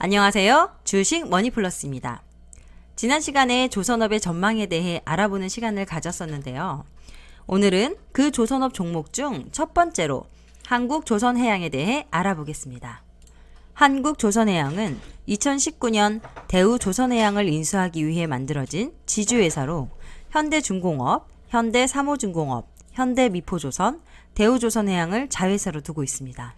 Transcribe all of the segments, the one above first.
안녕하세요. 주식 머니플러스입니다. 지난 시간에 조선업의 전망에 대해 알아보는 시간을 가졌었는데요. 오늘은 그 조선업 종목 중 첫 번째로 한국조선해양에 대해 알아보겠습니다. 한국조선해양은 2019년 대우조선해양을 인수하기 위해 만들어진 지주회사로 현대중공업, 현대사모중공업, 현대미포조선, 대우조선해양을 자회사로 두고 있습니다.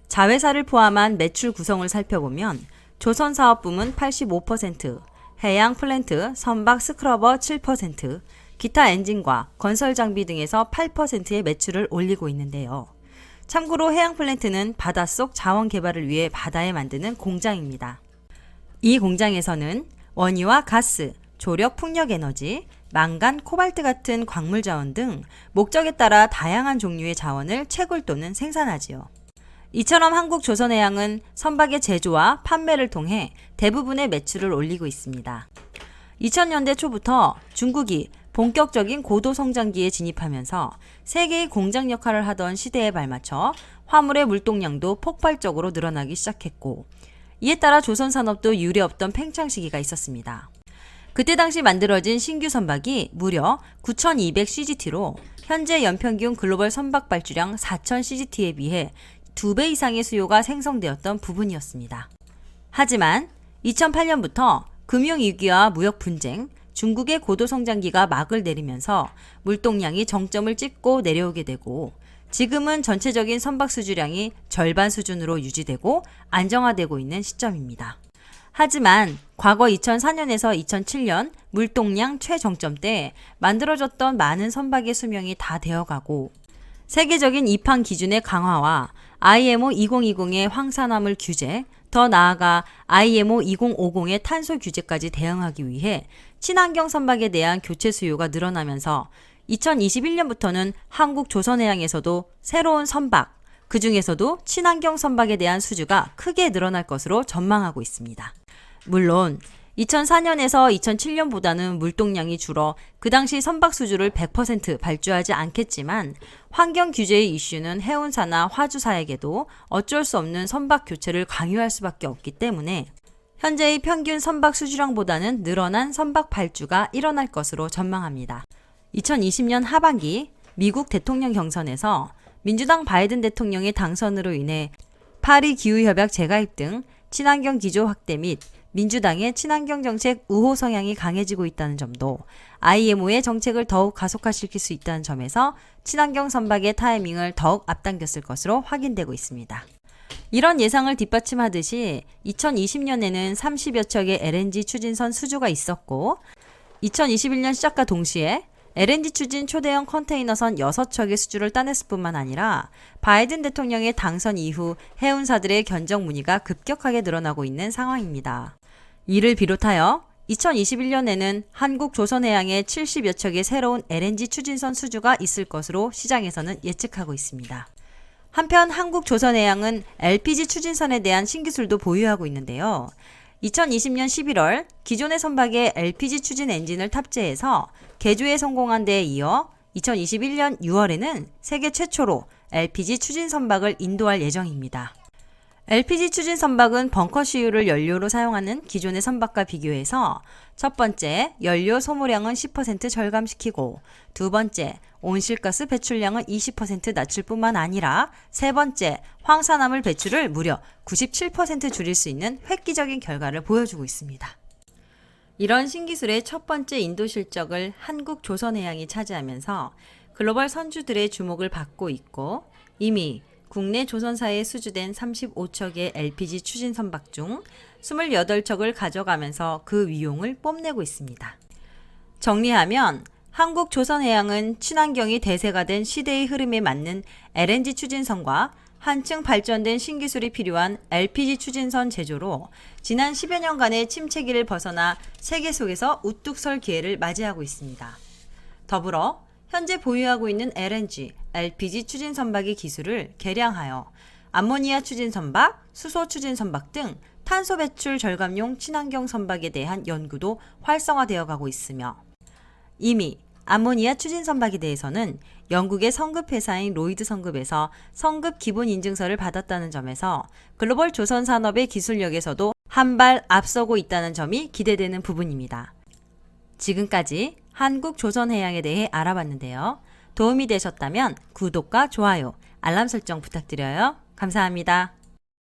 자회사를 포함한 매출 구성을 살펴보면 조선사업부문 85%, 해양 플랜트, 선박 스크러버 7%, 기타 엔진과 건설 장비 등에서 8%의 매출을 올리고 있는데요. 참고로 해양 플랜트는 바닷속 자원 개발을 위해 바다에 만드는 공장입니다. 이 공장에서는 원유와 가스, 조력 풍력 에너지, 망간, 코발트 같은 광물 자원 등 목적에 따라 다양한 종류의 자원을 채굴 또는 생산하지요. 이처럼 한국조선해양은 선박의 제조와 판매를 통해 대부분의 매출을 올리고 있습니다. 2000년대 초부터 중국이 본격적인 고도 성장기에 진입하면서 세계의 공장 역할을 하던 시대에 발맞춰 화물의 물동량도 폭발적으로 늘어나기 시작했고, 이에 따라 조선산업도 유례없던 팽창시기가 있었습니다. 그때 당시 만들어진 신규 선박이 무려 9200CGT로 현재 연평균 글로벌 선박 발주량 4000CGT에 비해 2배 이상의 수요가 생성되었던 부분이었습니다. 하지만 2008년부터 금융위기와 무역 분쟁, 중국의 고도 성장기가 막을 내리면서 물동량이 정점을 찍고 내려오게 되고, 지금은 전체적인 선박 수주량이 절반 수준으로 유지되고 안정화되고 있는 시점입니다. 하지만 과거 2004년에서 2007년 물동량 최정점 때 만들어졌던 많은 선박의 수명이 다 되어가고, 세계적인 입항 기준의 강화와 IMO 2020의 황산화물 규제, 더 나아가 IMO 2050의 탄소 규제까지 대응하기 위해 친환경 선박에 대한 교체 수요가 늘어나면서 2021년부터는 한국조선해양에서도 새로운 선박, 그 중에서도 친환경 선박에 대한 수주가 크게 늘어날 것으로 전망하고 있습니다. 물론 2004년에서 2007년보다는 물동량이 줄어 그 당시 선박 수주를 100% 발주하지 않겠지만, 환경 규제의 이슈는 해운사나 화주사에게도 어쩔 수 없는 선박 교체를 강요할 수밖에 없기 때문에 현재의 평균 선박 수주량보다는 늘어난 선박 발주가 일어날 것으로 전망합니다. 2020년 하반기 미국 대통령 경선에서 민주당 바이든 대통령의 당선으로 인해 파리 기후협약 재가입 등 친환경 기조 확대 및 민주당의 친환경 정책 우호 성향이 강해지고 있다는 점도 IMO의 정책을 더욱 가속화시킬 수 있다는 점에서 친환경 선박의 타이밍을 더욱 앞당겼을 것으로 확인되고 있습니다. 이런 예상을 뒷받침하듯이 2020년에는 30여 척의 LNG 추진선 수주가 있었고, 2021년 시작과 동시에 LNG 추진 초대형 컨테이너선 6척의 수주를 따냈을 뿐만 아니라 바이든 대통령의 당선 이후 해운사들의 견적 문의가 급격하게 늘어나고 있는 상황입니다. 이를 비롯하여 2021년에는 한국조선해양에 70여 척의 새로운 LNG 추진선 수주가 있을 것으로 시장에서는 예측하고 있습니다. 한편 한국조선해양은 LPG 추진선에 대한 신기술도 보유하고 있는데요. 2020년 11월 기존의 선박에 LPG 추진 엔진을 탑재해서 개조에 성공한 데에 이어 2021년 6월에는 세계 최초로 LPG 추진 선박을 인도할 예정입니다. LPG 추진 선박은 벙커시유를 연료로 사용하는 기존의 선박과 비교해서 첫 번째, 연료 소모량은 10% 절감시키고, 두 번째, 온실가스 배출량은 20% 낮출 뿐만 아니라 세 번째, 황산화물 배출을 무려 97% 줄일 수 있는 획기적인 결과를 보여주고 있습니다. 이런 신기술의 첫 번째 인도 실적을 한국조선해양이 차지하면서 글로벌 선주들의 주목을 받고 있고, 이미 국내 조선사에 수주된 35척의 LPG 추진 선박 중 28척을 가져가면서 그 위용을 뽐내고 있습니다. 정리하면 한국조선해양은 친환경이 대세가 된 시대의 흐름에 맞는 LNG 추진선과 한층 발전된 신기술이 필요한 LPG 추진선 제조로 지난 10여 년간의 침체기를 벗어나 세계 속에서 우뚝 설 기회를 맞이하고 있습니다. 더불어 현재 보유하고 있는 LNG, LPG 추진 선박의 기술을 개량하여 암모니아 추진 선박, 수소 추진 선박 등 탄소 배출 절감용 친환경 선박에 대한 연구도 활성화되어 가고 있으며, 이미 암모니아 추진 선박에 대해서는 영국의 성급 회사인 로이드 성급에서 성급 기본 인증서를 받았다는 점에서 글로벌 조선 산업의 기술력에서도 한 발 앞서고 있다는 점이 기대되는 부분입니다. 지금까지 한국 조선해양에 대해 알아봤는데요. 도움이 되셨다면 구독과 좋아요, 알람 설정 부탁드려요. 감사합니다.